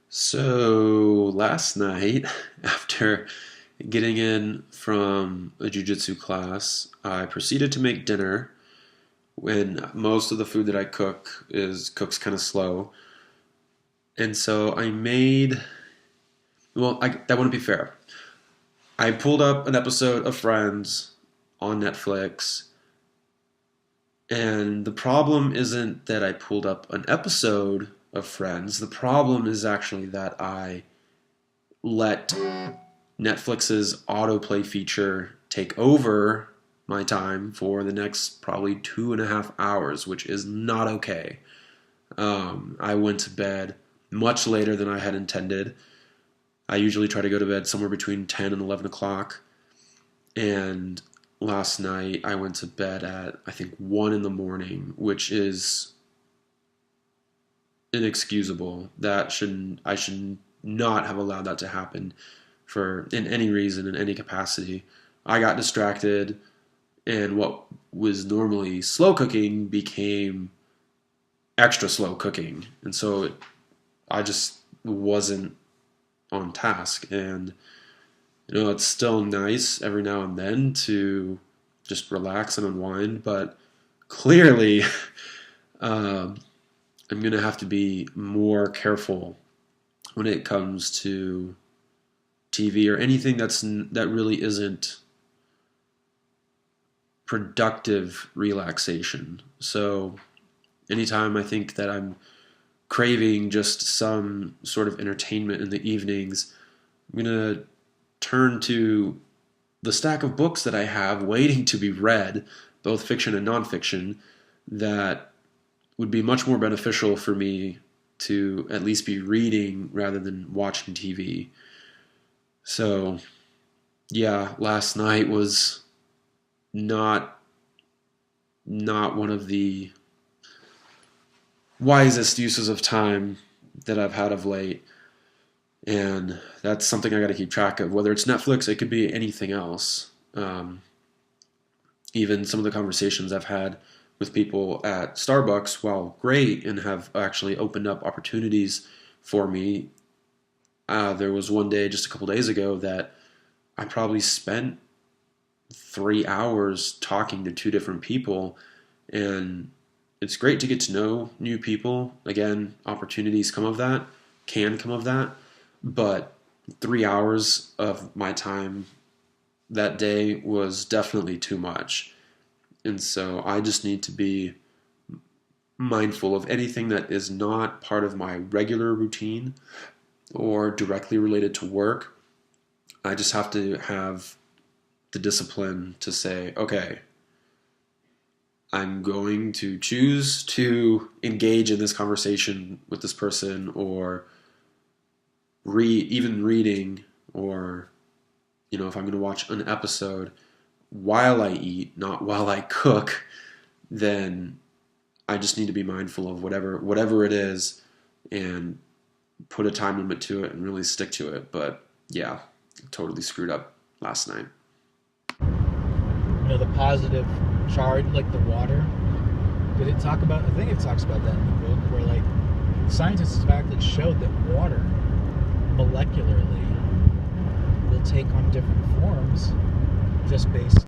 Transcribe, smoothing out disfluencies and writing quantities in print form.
So last night, after getting in from a jujitsu class, I proceeded to make dinner. When most of the food that I cook is cooks kind of slow, and so I made. That wouldn't be fair. I pulled up an episode of Friends on Netflix, and the problem isn't that I pulled up an episode of Friends. The problem is actually that I let Netflix's autoplay feature take over my time for the next probably 2.5 hours, which is not okay. I went to bed much later than I had intended. I usually try to go to bed somewhere between 10 and 11 o'clock. And last night I went to bed at, I think, 1 in the morning, which is inexcusable. I should not have allowed that to happen for in any reason, in any capacity. I got distracted, and what was normally slow cooking became extra slow cooking, and so I just wasn't on task. And it's still nice every now and then to just relax and unwind, but clearly, I'm going to have to be more careful when it comes to TV or anything that really isn't productive relaxation. So anytime I think that I'm craving just some sort of entertainment in the evenings, I'm going to turn to the stack of books that I have waiting to be read, both fiction and nonfiction, that would be much more beneficial for me to at least be reading rather than watching TV. So, yeah, last night was not one of the wisest uses of time that I've had of late. And that's something I got to keep track of. Whether it's Netflix, it could be anything else. Even some of the conversations I've had with people at Starbucks, while great and have actually opened up opportunities for me, there was one day just a couple days ago that I probably spent 3 hours talking to two different people, and it's great to get to know new people. Again, opportunities can come of that, but 3 hours of my time that day was definitely too much. And so I just need to be mindful of anything that is not part of my regular routine or directly related to work. I just have to have the discipline to say, okay, I'm going to choose to engage in this conversation with this person, or even reading, or if I'm going to watch an episode while I eat, not while I cook, then I just need to be mindful of whatever it is and put a time limit to it and really stick to it. But yeah, totally screwed up last night. The positive charge, like the water. Did it talk about? I think it talks about that in the book, where like scientists have actually showed that water molecularly will take on different forms just based